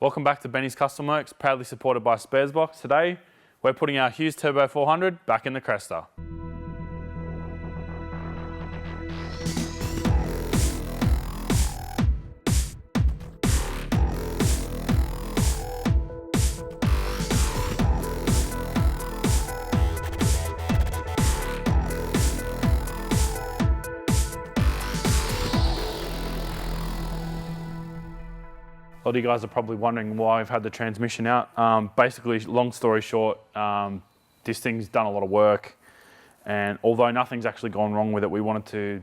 Welcome back to Benny's Custom Works, proudly supported by Sparesbox. Today, we're putting our Hughes Turbo 400 back in the Cresta. A lot of you guys are probably wondering why I've had the transmission out. Basically, long story short, this thing's done a lot of work, and although nothing's actually gone wrong with it, we wanted to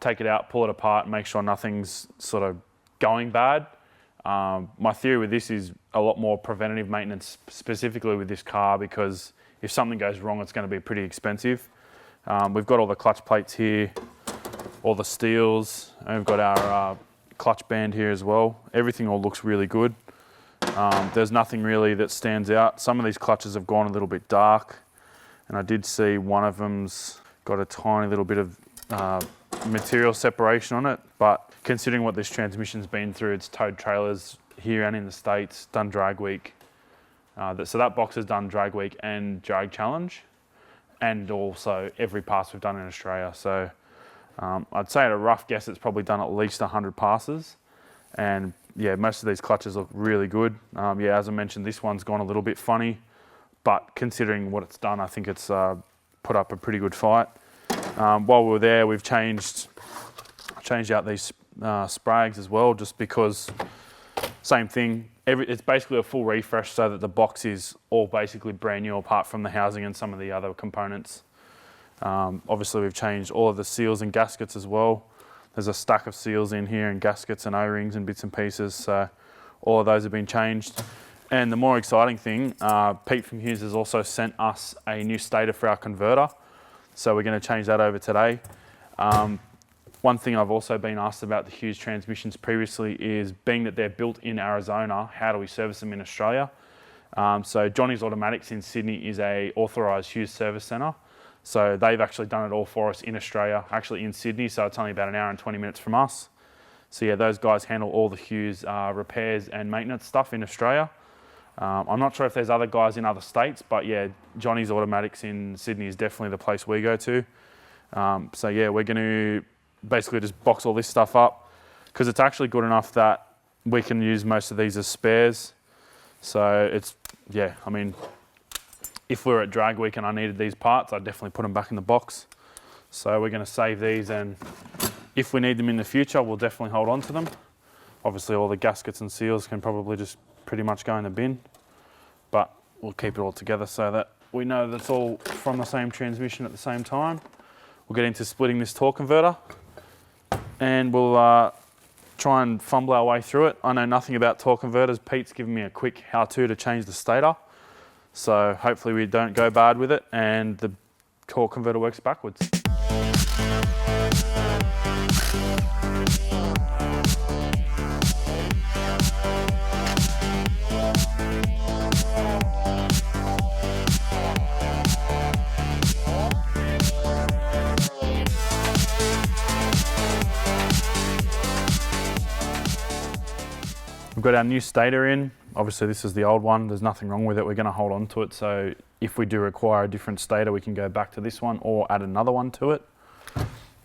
take it out, pull it apart, and make sure nothing's sort of going bad. My theory with this is a lot more preventative maintenance, specifically with this car, because if something goes wrong, it's going to be pretty expensive. We've got all the clutch plates here, all the steels, and we've got our clutch band here as well. Everything all looks really good. There's nothing really that stands out. Some of these clutches have gone a little bit dark, and I did see one of them's got a tiny little bit of material separation on it, but considering what this transmission's been through, it's towed trailers here and in the States, done drag week. So that box has done drag week and drag challenge, and also every pass we've done in Australia. So I'd say at a rough guess, it's probably done at least 100 passes. And yeah, most of these clutches look really good. Yeah, as I mentioned, this one's gone a little bit funny, but considering what it's done, I think it's put up a pretty good fight. While we were there, we've changed out these sprags as well, just because same thing. It's basically a full refresh so that the box is all basically brand new apart from the housing and some of the other components. Obviously we've changed all of the seals and gaskets as well. There's a stack of seals in here and gaskets and O-rings and bits and pieces, so all of those have been changed. And the more exciting thing, Pete from Hughes has also sent us a new stator for our converter, so we're going to change that over today. One thing I've also been asked about the Hughes transmissions previously is, being that they're built in Arizona, how do we service them in Australia? So Johnny's Automatics in Sydney is a authorised Hughes service centre. So they've actually done it all for us in Australia, actually in Sydney, so it's only about an hour and 20 minutes from us. So yeah, those guys handle all the Hughes repairs and maintenance stuff in Australia. I'm not sure if there's other guys in other states, but yeah, Johnny's Automatics in Sydney is definitely the place we go to. So yeah, we're going to basically just box all this stuff up, because it's actually good enough that we can use most of these as spares. So it's, yeah, I mean, if we were at drag week and I needed these parts, I'd definitely put them back in the box. So we're going to save these, and if we need them in the future, we'll definitely hold on to them. Obviously all the gaskets and seals can probably just pretty much go in the bin, but we'll keep it all together so that we know that it's all from the same transmission at the same time. We'll get into splitting this torque converter, and we'll try and fumble our way through it. I know nothing about torque converters. Pete's given me a quick how-to to change the stator. So hopefully we don't go bad with it and the torque converter works backwards. We've got our new stator in. Obviously this is the old one, there's nothing wrong with it, we're going to hold on to it, so if we do require a different stator we can go back to this one or add another one to it.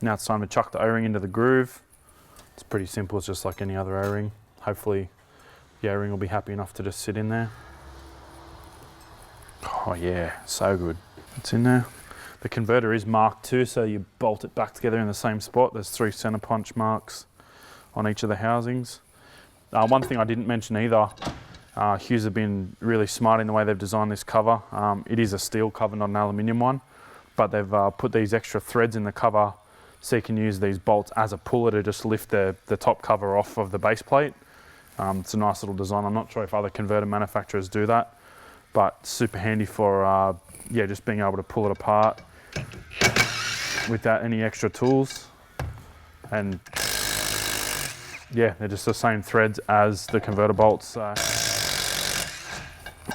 Now it's time to chuck the O-ring into the groove. It's pretty simple, it's just like any other O-ring. Hopefully the O-ring will be happy enough to just sit in there. Oh yeah, so good. It's in there. The converter is marked too, so you bolt it back together in the same spot. There's 3 center punch marks on each of the housings. One thing I didn't mention either, Hughes have been really smart in the way they've designed this cover. It is a steel cover, not an aluminium one, but they've put these extra threads in the cover so you can use these bolts as a puller to just lift the top cover off of the base plate. It's a nice little design. I'm not sure if other converter manufacturers do that, but super handy for yeah, just being able to pull it apart without any extra tools. And yeah, they're just the same threads as the converter bolts. So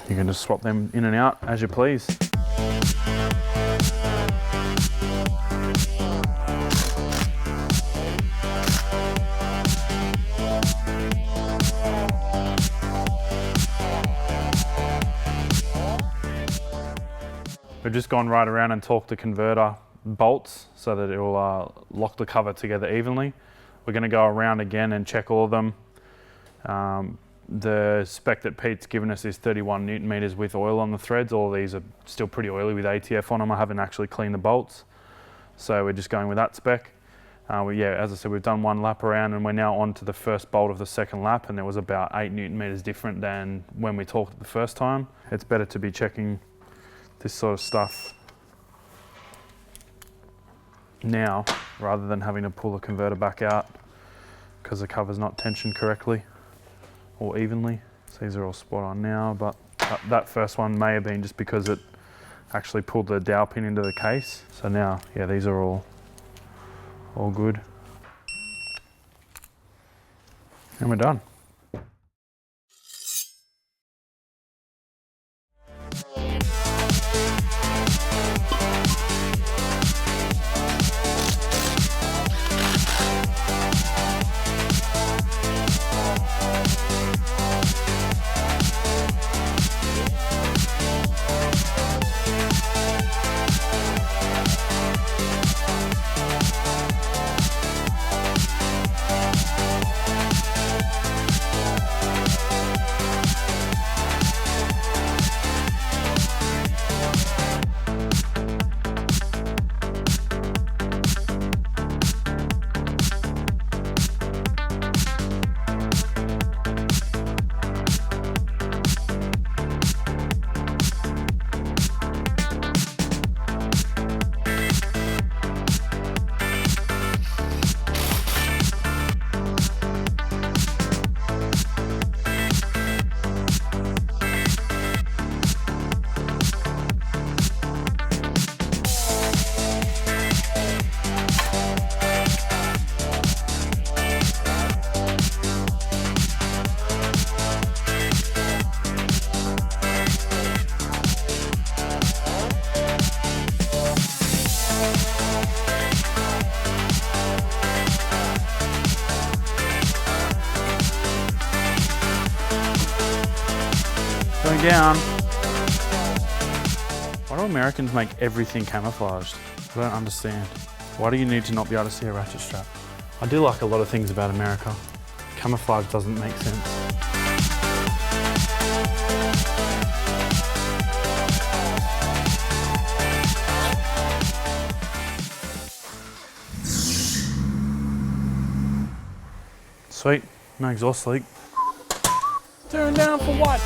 you can just swap them in and out as you please. We've just gone right around and torqued the converter bolts so that it will lock the cover together evenly. We're going to go around again and check all of them. The spec that Pete's given us is 31 Newton meters with oil on the threads. All of these are still pretty oily with ATF on them. I haven't actually cleaned the bolts, so we're just going with that spec. Yeah, as I said, we've done one lap around and we're now on to the first bolt of the second lap, and there was about 8 Newton meters different than when we torqued it the first time. It's better to be checking this sort of stuff now rather than having to pull the converter back out because the cover's not tensioned correctly or evenly. So these are all spot on now, but that first one may have been just because it actually pulled the dowel pin into the case. So now, yeah, these are all good. And we're done. Going down. Why do Americans make everything camouflaged? I don't understand. Why do you need to not be able to see a ratchet strap? I do like a lot of things about America. Camouflage doesn't make sense. Sweet, no exhaust leak. Turn down for what?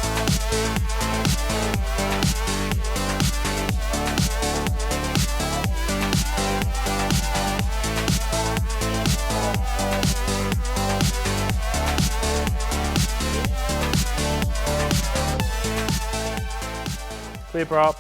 Clip up.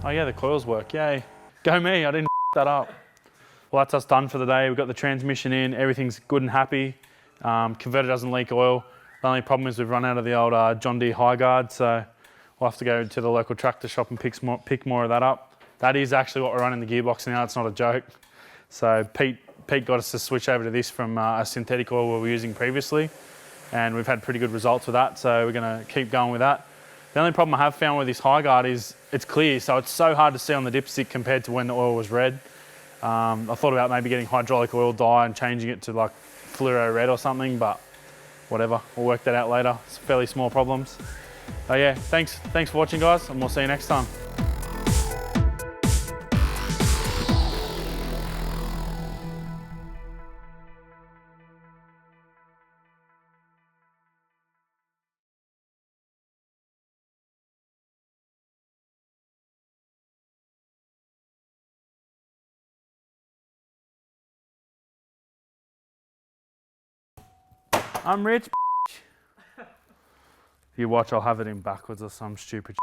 Oh yeah, the coils work, yay. Go me, I didn't that up. Well, that's us done for the day. We've got the transmission in, everything's good and happy. Converter doesn't leak oil. The only problem is we've run out of the old John Deere High Guard, so we'll have to go to the local tractor shop and pick more of that up. That is actually what we're running the gearbox now, it's not a joke. So Pete got us to switch over to this from a synthetic oil we were using previously, and we've had pretty good results with that, so we're gonna keep going with that. The only problem I have found with this High Guard is it's clear, so it's so hard to see on the dipstick compared to when the oil was red. I thought about maybe getting hydraulic oil dye and changing it to like fluoro red or something, but whatever, we'll work that out later. It's fairly small problems. So yeah, thanks for watching guys, and we'll see you next time. I'm rich. If you watch, I'll have it in backwards or some stupid